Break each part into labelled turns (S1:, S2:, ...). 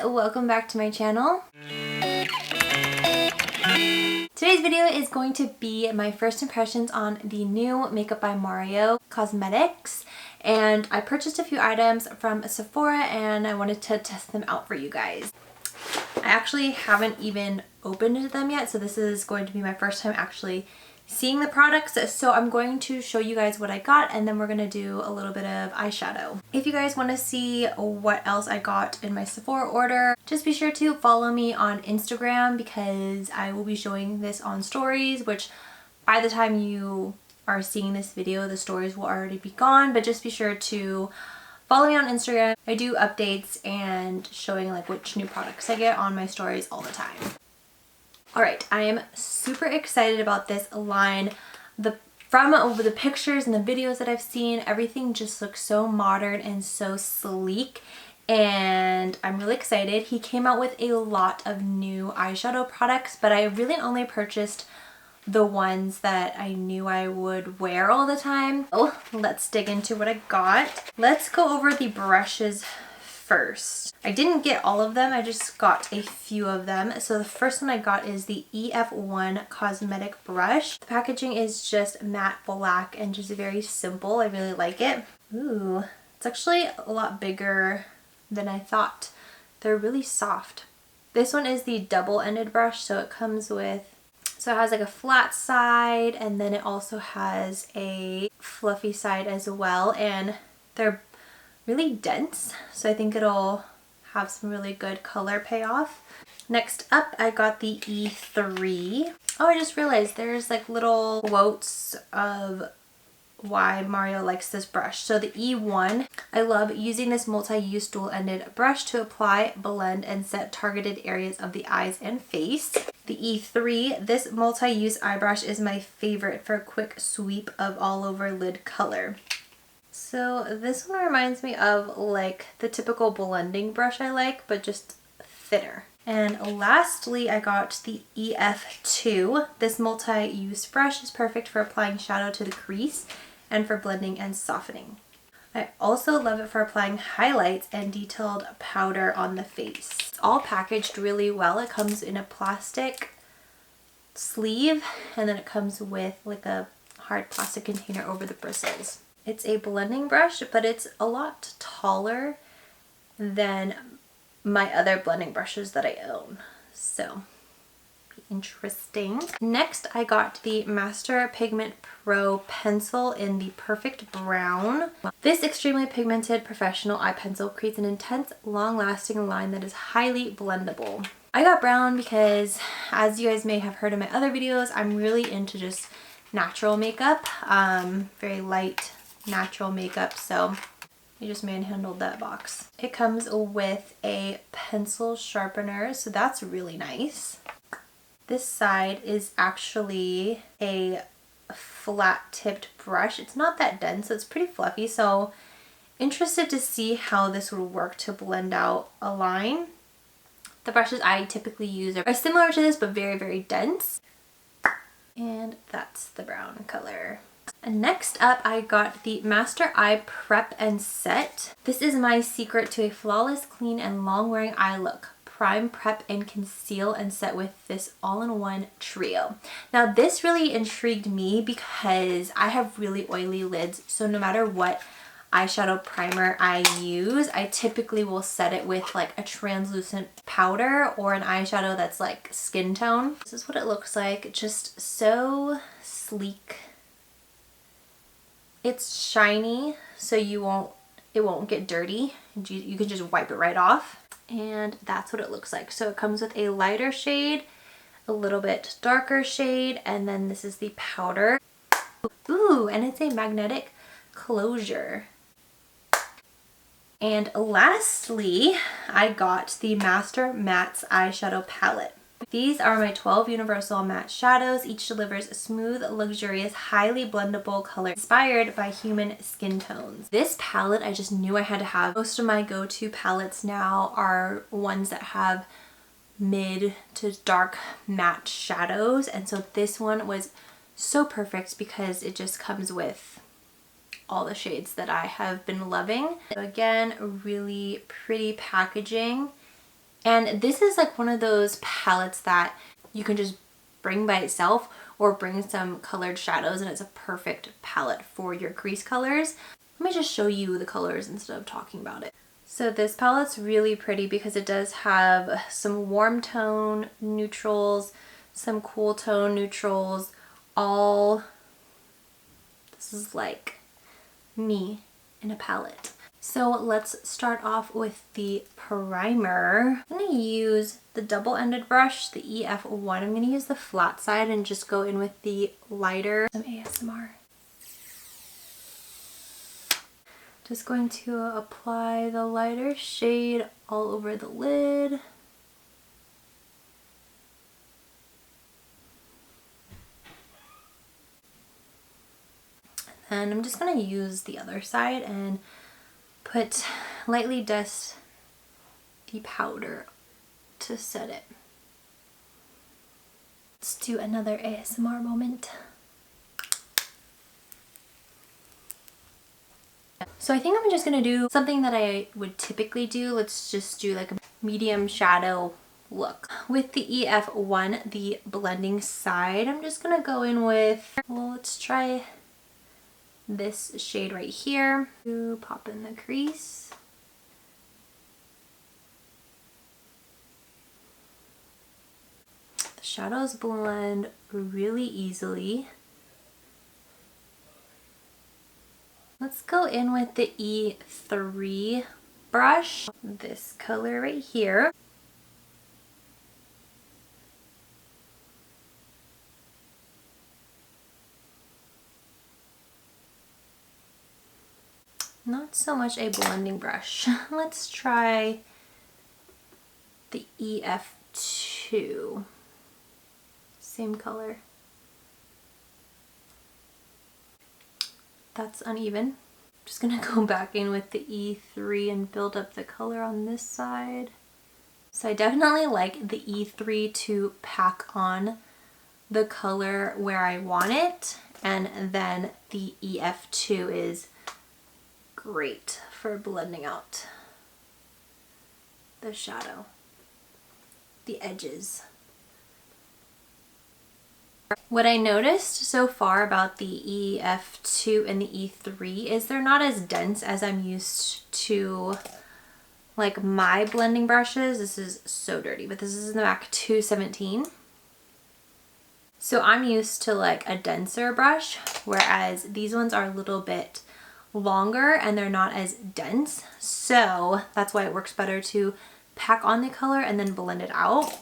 S1: welcome back to my channel. Today's video is going to be my first impressions on the new Makeup by Mario cosmetics, and I purchased a few items from Sephora and I wanted to test them out for you guys. I actually haven't even opened them yet, so this is going to be my first time actually seeing the products, so I'm going to show you guys what I got and then we're going to do a little bit of eyeshadow. If you guys want to see what else I got in my Sephora order, just be sure to follow me on Instagram because I will be showing this on stories, which by the time you are seeing this video the stories will already be gone, but just be sure to follow me on Instagram. I do updates and showing like which new products I get on my stories all the time. Alright, I am super excited about this line. From over the pictures and the videos that I've seen, everything just looks so modern and so sleek, and I'm really excited. He came out with a lot of new eyeshadow products, but I really only purchased the ones that I knew I would wear all the time. Oh, let's dig into what I got. Let's go over the brushes first. I didn't get all of them, I just got a few of them. So the first one I got is the EF1 cosmetic brush. The packaging is just matte black and just very simple. I really like it. Ooh, it's actually a lot bigger than I thought. They're really soft. This one is the double-ended brush, so it comes with, so it has like a flat side and then it also has a fluffy side as well, and they're really dense, so I think it'll have some really good color payoff. Next up, I got the E3. Oh, I just realized there's like little quotes of why Mario likes this brush. So the E1, I love using this multi-use dual-ended brush to apply, blend, and set targeted areas of the eyes and face. The E3, this multi-use eye brush is my favorite for a quick sweep of all over lid color. So this one reminds me of like the typical blending brush I like, but just thinner. And lastly, I got the EF2. This multi-use brush is perfect for applying shadow to the crease and for blending and softening. I also love it for applying highlights and detailed powder on the face. It's all packaged really well. It comes in a plastic sleeve and then it comes with like a hard plastic container over the bristles. It's a blending brush, but it's a lot taller than my other blending brushes that I own. So, interesting. Next, I got the Master Pigment Pro pencil in the perfect brown. This extremely pigmented professional eye pencil creates an intense, long-lasting line that is highly blendable. I got brown because, as you guys may have heard in my other videos, I'm really into just natural makeup, very light natural makeup, so I just manhandled that box. It comes with a pencil sharpener, so that's really nice. This side is actually a flat tipped brush. It's not that dense, so it's pretty fluffy, so interested to see how this would work to blend out a line. The brushes I typically use are similar to this, but very, very dense. And that's the brown color. And next up, I got the Master Eye Prep and Set. This is my secret to a flawless, clean, and long-wearing eye look. Prime, prep, and conceal and set with this all-in-one trio. Now, this really intrigued me because I have really oily lids, so no matter what eyeshadow primer I use, I typically will set it with like a translucent powder or an eyeshadow that's like skin tone. This is what it looks like. Just so sleek. It's shiny, so it won't get dirty. You can just wipe it right off. And that's what it looks like. So it comes with a lighter shade, a little bit darker shade, and then this is the powder. Ooh, and it's a magnetic closure. And lastly, I got the Master Mattes Eyeshadow Palette. These are my 12 universal matte shadows. Each delivers a smooth, luxurious, highly blendable color inspired by human skin tones. This palette I just knew I had to have. Most of my go-to palettes now are ones that have mid to dark matte shadows, and so this one was so perfect because it just comes with all the shades that I have been loving. So again, really pretty packaging And this is like one of those palettes that you can just bring by itself or bring some colored shadows, and it's a perfect palette for your crease colors. Let me just show you the colors instead of talking about it. So this palette's really pretty because it does have some warm tone neutrals, some cool tone neutrals, all, this is like me in a palette. So let's start off with the primer. I'm going to use the double-ended brush, the EF1. I'm going to use the flat side and just go in with the lighter. Some ASMR. Just going to apply the lighter shade all over the lid. And I'm just going to use the other side and lightly dust the powder to set it. Let's do another ASMR moment. So I think I'm just gonna do something that I would typically do. Let's just do like a medium shadow look. With the EF1, the blending side, I'm just gonna go in with, well, let's try this shade right here. Pop in the crease. The shadows blend really easily. Let's go in with the E3 brush, this color right here. Not so much a blending brush. Let's try the EF2. Same color. That's uneven. Just gonna go back in with the E3 and build up the color on this side. So I definitely like the E3 to pack on the color where I want it, and then the EF2 is great for blending out the shadow, the edges. What I noticed so far about the EF2 and the E3 is they're not as dense as I'm used to, like my blending brushes. This is so dirty, but this is the MAC 217. So I'm used to like a denser brush, whereas these ones are a little bit longer and they're not as dense. So that's why it works better to pack on the color and then blend it out.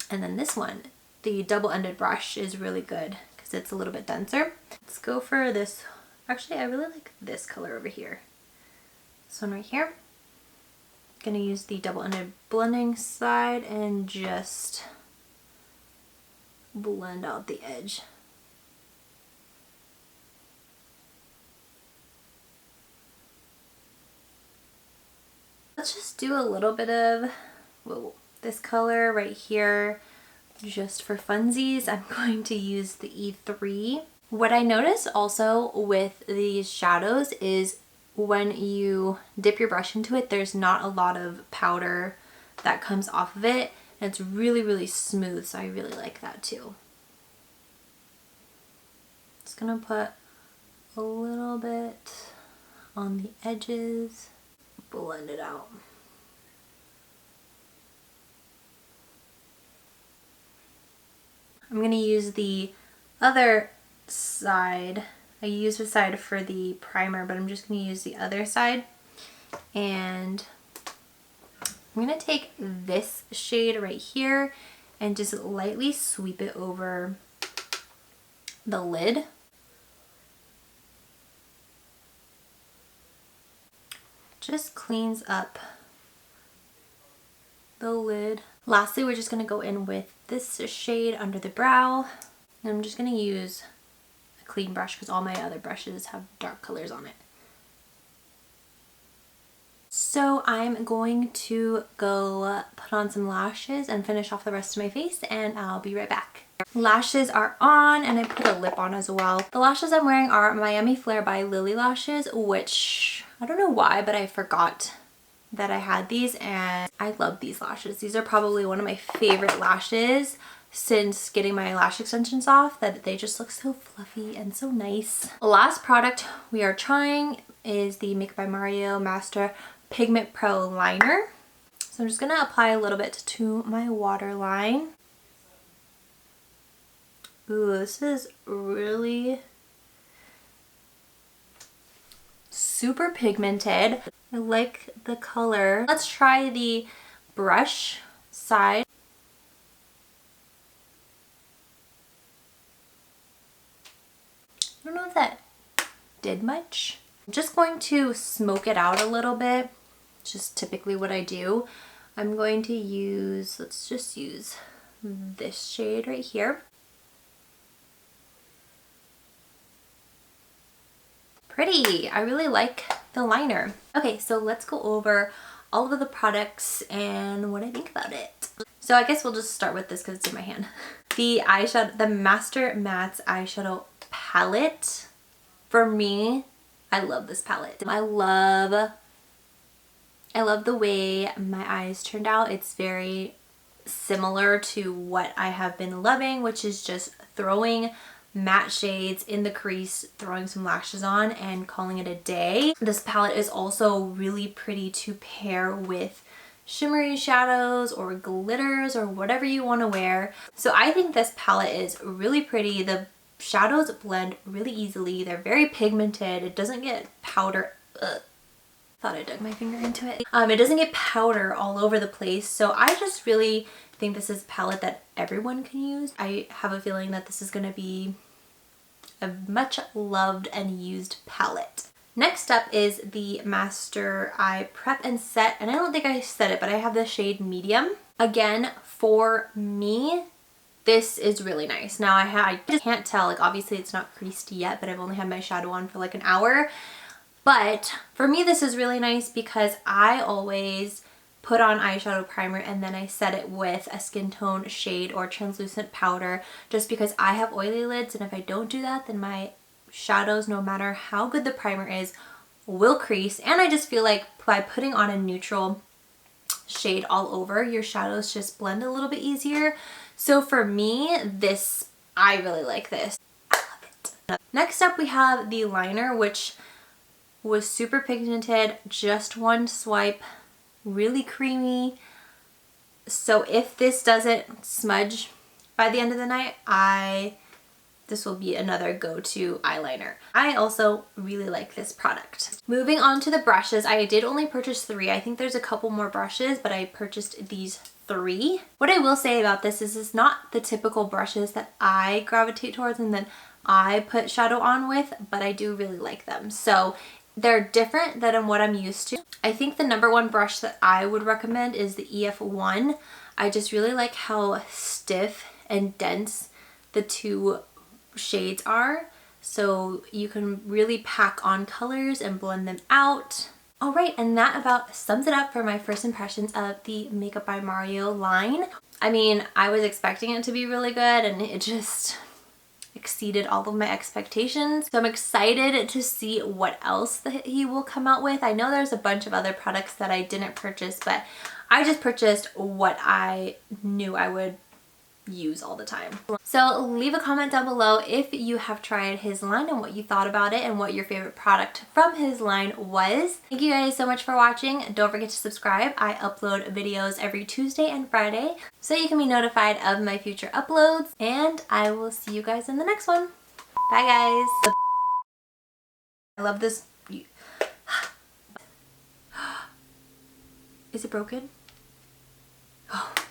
S1: And then this one, the double-ended brush, is really good because it's a little bit denser. Let's go for this. Actually, I really like this color over here. This one right here. Gonna use the double-ended blending side and just blend out the edge. Let's just do a little bit of this color right here just for funsies. I'm going to use the E3. What I noticed also with these shadows is when you dip your brush into it, there's not a lot of powder that comes off of it, and it's really, really smooth, so I really like that too. Just gonna put a little bit on the edges, blend it out. I'm gonna use the other side. I used the side for the primer, but I'm just gonna use the other side. And I'm gonna take this shade right here and just lightly sweep it over the lid. Just cleans up the lid. Lastly, we're just gonna go in with this shade under the brow. And I'm just gonna use a clean brush because all my other brushes have dark colors on it. So I'm going to go put on some lashes and finish off the rest of my face, and I'll be right back. Lashes are on, and I put a lip on as well. The lashes I'm wearing are Miami Flare by Lily Lashes, which I don't know why, but I forgot that I had these, and I love these lashes. These are probably one of my favorite lashes since getting my lash extensions off, that they just look so fluffy and so nice. Last product we are trying is the Makeup by Mario Master Pigment Pro Liner. So I'm just gonna apply a little bit to my waterline. Ooh, this is really super pigmented. I like the color. Let's try the brush side. I don't know if that did much. I'm just going to smoke it out a little bit. Just typically what I do. I'm going to use, let's just use this shade right here. Pretty. I really like the liner. Okay, so let's go over all of the products and what I think about it. So I guess we'll just start with this because it's in my hand. The eyeshadow, the Master Mattes eyeshadow palette. For me, I love this palette. I love the way my eyes turned out. It's very similar to what I have been loving, which is just throwing matte shades in the crease, throwing some lashes on, and calling it a day. This palette is also really pretty to pair with shimmery shadows or glitters or whatever you want to wear. So I think this palette is really pretty. The shadows blend really easily. They're very pigmented. It doesn't get powder. Ugh. Thought I dug my finger into it. It doesn't get powder all over the place. So I just really think this is a palette that everyone can use. I have a feeling that this is going to be a much loved and used palette. Next up is the Master Eye Prep and Set, and I don't think I said it, but I have the shade Medium. Again, for me, this is really nice. Now I just can't tell, like obviously it's not creased yet, but I've only had my shadow on for like an hour. But for me, this is really nice because I always put on eyeshadow primer and then I set it with a skin tone shade or translucent powder, just because I have oily lids, and if I don't do that, then my shadows, no matter how good the primer is, will crease. And I just feel like by putting on a neutral shade all over, your shadows just blend a little bit easier. So for me, I really like this. I love it. Next up we have the liner, which was super pigmented, just one swipe, really creamy. So if this doesn't smudge by the end of the night, this will be another go-to eyeliner. I also really like this product. Moving on to the brushes, I did only purchase 3. I think there's a couple more brushes, but I purchased these 3. What I will say about this is it's not the typical brushes that I gravitate towards and then I put shadow on with, but I do really like them. So they're different than what I'm used to. I think the #1 brush that I would recommend is the EF1. I just really like how stiff and dense the two shades are. So you can really pack on colors and blend them out. Alright, and that about sums it up for my first impressions of the Makeup by Mario line. I mean, I was expecting it to be really good and it just exceeded all of my expectations. So I'm excited to see what else that he will come out with. I know there's a bunch of other products that I didn't purchase, but I just purchased what I knew I would use all the time. So leave a comment down below if you have tried his line and what you thought about it and what your favorite product from his line was. Thank you guys so much for watching. Don't forget to subscribe. I upload videos every Tuesday and Friday, so you can be notified of my future uploads, and I will see you guys in the next one. Bye guys. I love this. Is it broken? Oh my god.